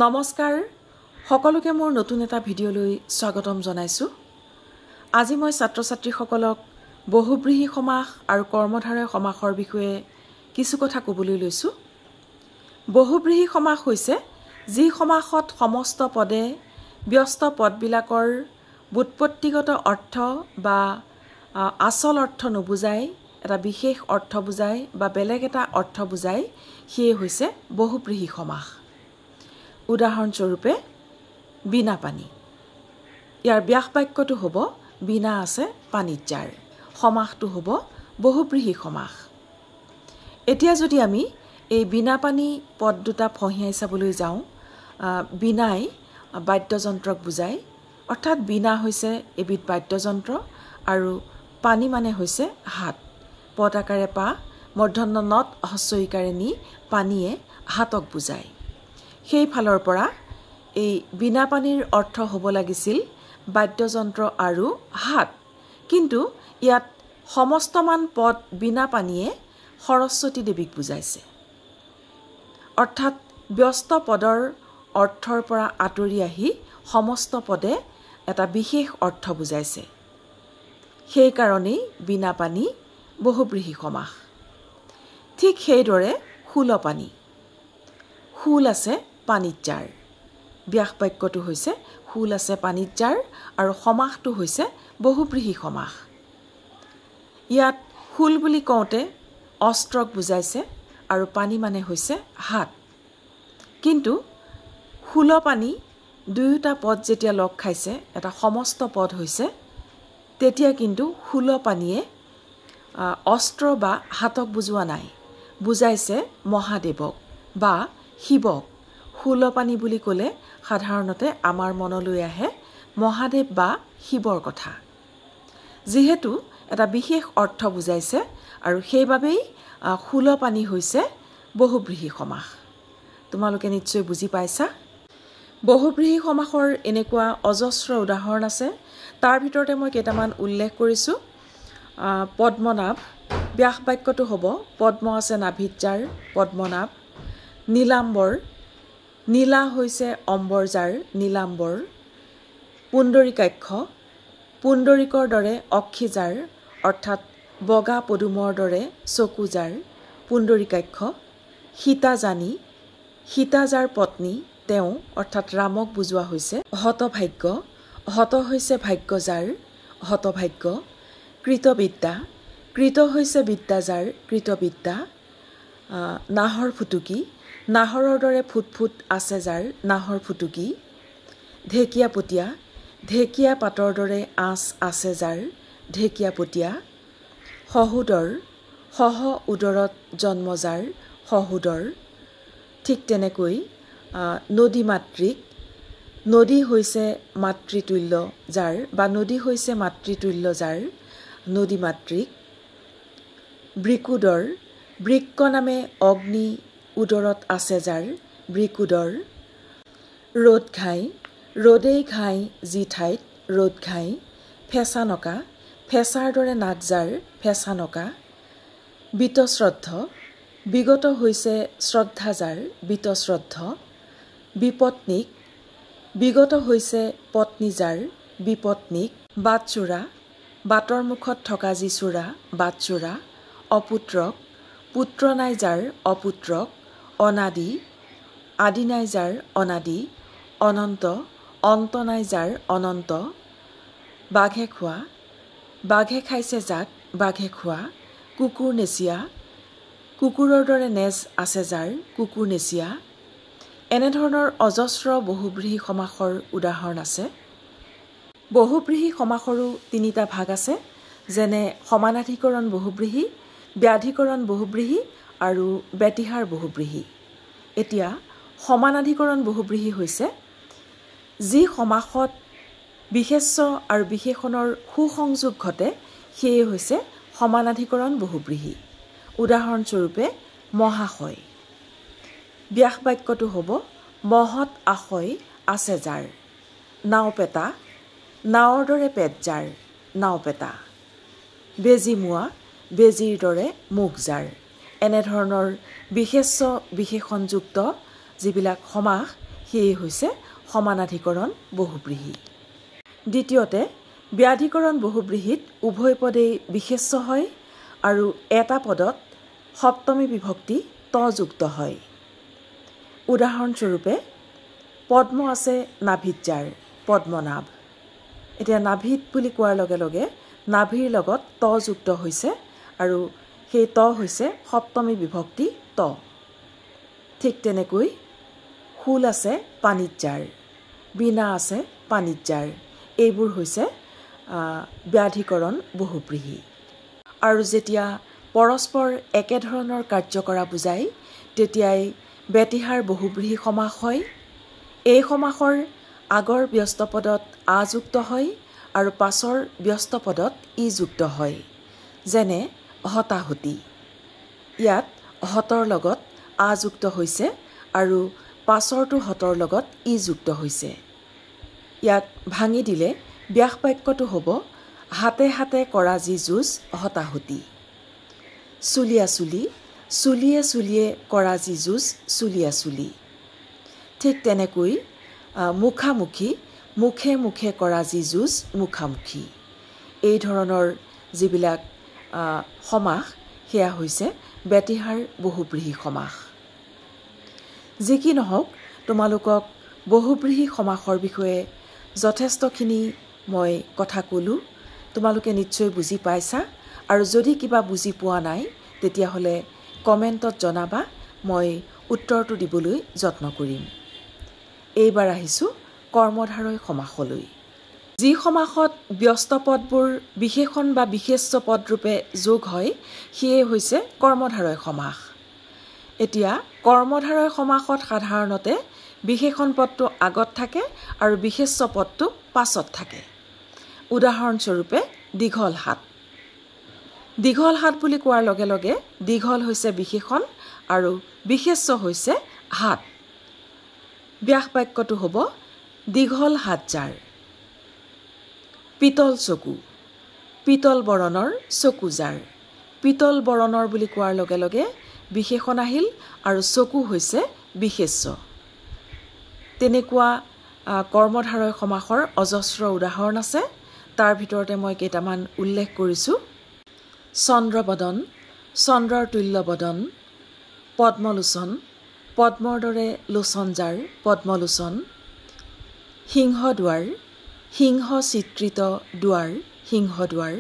নমস্কাৰ সকলোকে মোৰ নতুন এটা ভিডিঅ'লৈ স্বাগতম জনাইছো। আজি মই ছাত্ৰ-ছাত্ৰীসকলক বহুব্ৰীহি সমাস আৰু কৰ্মধাৰয় সমাসৰ বিষয়ে কিছু কথা ক'বলৈ লৈছো। বহুব্ৰীহি সমাস হৈছে যি সমাসত সমস্ত পদে ব্যস্ত পদবিলাকৰ বুৎপত্তিগত অৰ্থ বা আসল অৰ্থ নুবুজায়, এটা বিশেষ অৰ্থ বুজায় বা বেলেগ এটা অৰ্থ বুজায়, সেয়ে হৈছে বহুব্ৰীহি সমাস। উদাহৰণস্বৰূপে বিনা পানী। ইয়াৰ ব্যাস বাক্যটো হ'ব বিনা আছে পানীত যাৰ। সমাসটো হ'ব বহুব্ৰীহি সমাস। এতিয়া যদি আমি এই বিনা পানী পদ দুটা ফঁহিয়াই চাবলৈ যাওঁ, বিনাই বাদ্যযন্ত্ৰক বুজায়, অৰ্থাৎ বিনা হৈছে এবিধ বাদ্যযন্ত্ৰ আৰু পানী মানে হৈছে হাত। পদ আকাৰে পা, মূৰ্ধন্য নত হস্ৰইকাৰে নি পানীয়ে হাতক বুজায়। সেই ফালৰ পৰা এই বিনা পানীৰ অৰ্থ হ'ব লাগিছিল বাদ্যযন্ত্ৰ আৰু হাত, কিন্তু ইয়াত সমস্তমান পদ বিনা পানীয়ে সৰস্বতী দেৱীক বুজাইছে। অৰ্থাৎ ব্যস্ত পদৰ অৰ্থৰ পৰা আঁতৰি আহি সমস্ত পদে এটা বিশেষ অৰ্থ বুজাইছে। সেইকাৰণেই বিনা পানী বহুব্ৰীহি সমাস। ঠিক সেইদৰে শূলপানী। শূল আছে পানীত যাৰ। ব্যাস বাক্যটো হৈছে শূল আছে পানীত যাৰ আৰু সমাসটো হৈছে বহুব্ৰীহি সমাস। ইয়াত শূল বুলি কওঁতে অস্ত্ৰক বুজাইছে আৰু পানী মানে হৈছে হাত। কিন্তু শূলপানী দুয়োটা পদ যেতিয়া লগ খাইছে এটা সমস্ত পদ হৈছে, তেতিয়া কিন্তু শূলপানীয়ে অস্ত্ৰ বা হাতক বুজোৱা নাই, বুজাইছে মহাদেৱক বা শিৱক। শূলপানী বুলি ক'লে সাধাৰণতে আমাৰ মনলৈ আহে মহাদেৱ বা শিৱৰ কথা। যিহেতু এটা বিশেষ অৰ্থ বুজাইছে আৰু সেইবাবেই শূলপানী হৈছে বহুব্ৰীহি সমাস। তোমালোকে নিশ্চয় বুজি পাইছা। বহুব্ৰীহি সমাসৰ এনেকুৱা অজস্ৰ উদাহৰণ আছে, তাৰ ভিতৰতে মই কেইটামান উল্লেখ কৰিছোঁ। পদ্মনাভ। ব্যাস বাক্যটো হ'ব পদ্ম আছে নাভিত যাৰ, পদ্মনাভ। নীলাম্বৰ। নীলা হৈছে অম্বৰ যাৰ, নীলাম্বৰ। পুণ্ডৰীকাক্ষ। পুণ্ডৰীকৰ দৰে অক্ষী যাৰ, অৰ্থাৎ বগা পদুমৰ দৰে চকু যাৰ, পুণ্ডৰীকাক্ষ। সীতাজানী। সীতা যাৰ পত্নী তেওঁ, অৰ্থাৎ ৰামক বুজোৱা হৈছে। হতভাগ্য। হত হৈছে ভাগ্য যাৰ, হতভাগ্য। কৃতবিদ্যা। কৃত হৈছে বিদ্যা যাৰ, কৃতবিদ্যা। নাহৰ ফুটুকী। নাহৰৰ দৰে ফুটফুট আছে যাৰ, নাহৰ ফুটুকী। ঢেকীয়াপতীয়া। ঢেকীয়া পাতৰ দৰে আঁচ আছে যাৰ, ঢেকীয়াপতীয়া। সহোদৰ। সহ উদৰত জন্ম যাৰ, সহোদৰ। ঠিক তেনেকৈ নদীমাতৃক। নদী হৈছে মাতৃতুল্য যাৰ বা নদী হৈছে মাতৃতুল্য যাৰ, নদীমাতৃক। বৃকুদৰ। বৃক্ক নামে অগ্নি উদৰত আছে যাৰ, বৃকুদৰ। ৰ'দ ঘাই। ৰ'দেই ঘাই যি ঠাইত, ৰ'দ ঘাই। ফেঁচানকা। ফেঁচাৰ দৰে নাক যাৰ, ফেঁচানকা। বীতশ্ৰদ্ধ। বিগত হৈছে শ্ৰদ্ধা যাৰ, বীতশ্ৰদ্ধ। বিপত্নীক। বিগত হৈছে পত্নী যাৰ, বিপত্নীক। বাটচোৰা। বাটৰ মুখত থকা যি চোৰা, বাটচোৰা। অপুত্ৰক। পুত্ৰ নাই যাৰ, অপুত্ৰক। অনাদি। আদি নাই যাৰ, অনাদি। অনন্ত। অন্ত নাই যাৰ, অনন্ত। বাঘে খোৱা। বাঘে খাইছে যাক, বাঘে খোৱা। কুকুৰ নেচীয়া। কুকুৰৰ দৰে নেজ আছে যাৰ, কুকুৰ নেচীয়া। এনেধৰণৰ অজস্ৰ বহুব্ৰীহি সমাসৰ উদাহৰণ আছে। বহুব্ৰীহি সমাসৰো তিনিটা ভাগ আছে, যেনে সমানাধিকৰণ বহুব্ৰীহি, ব্যাধিকৰণ বহুব্ৰীহি আৰু ব্যতিহাৰ বহুব্ৰীহি। এতিয়া সমানাধিকৰণ বহুব্ৰীহি হৈছে যি সমাসত বিশেষ্য আৰু বিশেষণৰ সুসংযোগ ঘটে, সেয়ে হৈছে সমানাধিকৰণ বহুব্ৰীহি। উদাহৰণস্বৰূপে মহাশয়। ব্যাস বাক্যটো হ'ব মহৎ আশয় আছে যাৰ। নাওপেটা। নাৱৰ দৰে পেট যাৰ, নাওপেটা। বেজীমুৱা। বেজীৰ দৰে মুখ যাৰ। এনেধৰণৰ বিশেষ্য বিশেষণযুক্ত যিবিলাক সমাস, সেয়ে হৈছে সমানাধিকৰণ বহুব্ৰীহি। দ্বিতীয়তে ব্যাধিকৰণ বহুব্ৰীহিত উভয় পদেই বিশেষ্য হয় আৰু এটা পদত সপ্তমী বিভক্তি ত যুক্ত হয়। উদাহৰণস্বৰূপে পদ্ম আছে নাভিত যাৰ, পদ্মনাভ। এতিয়া নাভিত বুলি কোৱাৰ লগে লগে নাভিৰ লগত ত যুক্ত হৈছে আৰু সেই ত হৈছে সপ্তমী বিভক্তি ত। ঠিক তেনেকৈ ফুল আছে পানীত যাৰ, বীণা আছে পানীত যাৰ। এইবোৰ হৈছে ব্যাধিকৰণ বহুব্ৰীহি। আৰু যেতিয়া পৰস্পৰ একেধৰণৰ কাৰ্য কৰা বুজায় তেতিয়াই বেতিহাৰ বহুব্ৰীহি সমাস হয়। এই সমাসৰ আগৰ ব্যস্ত পদত আ যুক্ত হয় আৰু পাছৰ ব্যস্ত পদত ই যুক্ত হয়। যেনে হতাহতি, ইয়াত হতৰ লগত আ যুক্ত হৈছে আৰু পাছৰটো হতৰ লগত ই যুক্ত হৈছে। ইয়াক ভাঙি দিলে ব্যাস বাক্যটো হ'ব হাতে হাতে কৰা যি যুঁজ হতাহতি। চুলিয়া চুলি, চুলিয়ে চুলিয়ে কৰা যি যুঁজ চুলিয়া চুলি। ঠিক তেনেকৈ মুখামুখি, মুখে মুখে কৰা যি যুঁজ মুখামুখি। এই ধৰণৰ যিবিলাক সমাস সেয়া হৈছে বেতিহাৰ বহুব্ৰীহি সমাস। যি কি নহওক, তোমালোকক বহুব্ৰীহি সমাসৰ বিষয়ে যথেষ্টখিনি মই কথা ক'লোঁ। তোমালোকে নিশ্চয় বুজি পাইছা, আৰু যদি কিবা বুজি পোৱা নাই তেতিয়াহ'লে কমেণ্টত জনাবা, মই উত্তৰটো দিবলৈ যত্ন কৰিম। এইবাৰ আহিছোঁ কৰ্মধাৰয় সমাসলৈ। যি সমাসত ব্যস্ত পদবোৰ বিশেষণ বা বিশেষ্য পদৰূপে যোগ হয় সেয়ে হৈছে কৰ্মধাৰয় সমাস। এতিয়া কৰ্মধাৰয় সমাসত সাধাৰণতে বিশেষণ পদটো আগত থাকে আৰু বিশেষ্য পদটো পাছত থাকে। উদাহৰণস্বৰূপে দীঘল হাত। দীঘল হাত বুলি কোৱাৰ লগে লগে দীঘল হৈছে বিশেষণ আৰু বিশেষ্য হৈছে হাত। ব্যাস বাক্যটো হ'ব দীঘল হাত যাৰ। পিতল চকু, পিতল বৰণৰ চকু যাৰ। পিতল বৰণৰ বুলি কোৱাৰ লগে লগে বিশেষণ আহিল আৰু চকু হৈছে বিশেষ্য। তেনেকুৱা কৰ্মধাৰয় সমাসৰ অজস্ৰ উদাহৰণ আছে। তাৰ ভিতৰতে মই কেইটামান উল্লেখ কৰিছোঁ। চন্দ্ৰবদন, চন্দ্ৰৰ তুল্য বদন। পদ্মলোচন, পদ্মৰ দৰে লোচন যাৰ, পদ্মলোচন। সিংহদুৱাৰ, সিংহ চিত্ৰিত দুৱাৰ, সিংহদুৱাৰ।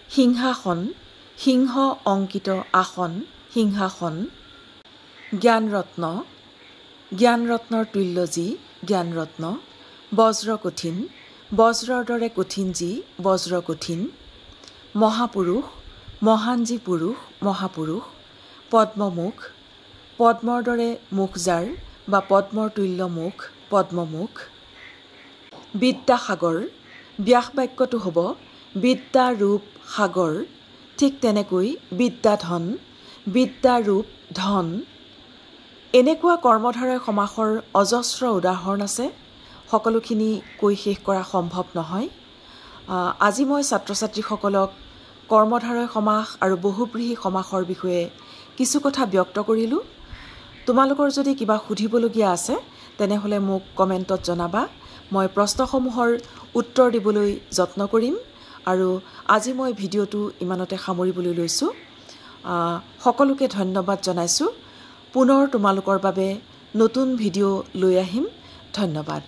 সিংহাসন, সিংহ অংকিত আসন, সিংহাসন। জ্ঞানৰত্ন, জ্ঞানৰত্নৰ তুল্য যি, জ্ঞানৰত্ন। বজ্ৰকঠিন, বজ্ৰৰ দৰে কঠিন যি, বজ্ৰকঠিন। মহাপুৰুষ, মহান যি পুৰুষ, মহাপুৰুষ। পদ্মমুখ, পদ্মৰ দৰে মুখ যাৰ বা পদ্মৰ তুল্য মুখ, পদ্মমুখ। বিদ্যাসাগৰ, ব্যাস বাক্যটো হ'ব বিদ্যাৰূপ সাগৰ। ঠিক তেনেকৈ বিদ্যাধন, বিদ্যাৰূপ ধন। এনেকুৱা কৰ্মধাৰয় সমাসৰ অজস্ৰ উদাহৰণ আছে। সকলোখিনি কৈ শেষ কৰা সম্ভৱ নহয়। আজি মই ছাত্ৰ ছাত্ৰীসকলক কৰ্মধাৰয় সমাস আৰু বহুব্ৰীহি সমাসৰ বিষয়ে কিছু কথা ব্যক্ত কৰিলোঁ। তোমালোকৰ যদি কিবা সুধিবলগীয়া আছে তেনেহ'লে মোক কমেণ্টত জনাবা। মই প্ৰশ্নসমূহৰ উত্তৰ দিবলৈ যত্ন কৰিম। আৰু আজি মই ভিডিঅ'টো ইমানতে সামৰিবলৈ লৈছোঁ। সকলোকে ধন্যবাদ জনাইছোঁ। পুনৰ তোমালোকৰ বাবে নতুন ভিডিঅ' লৈ আহিম। ধন্যবাদ।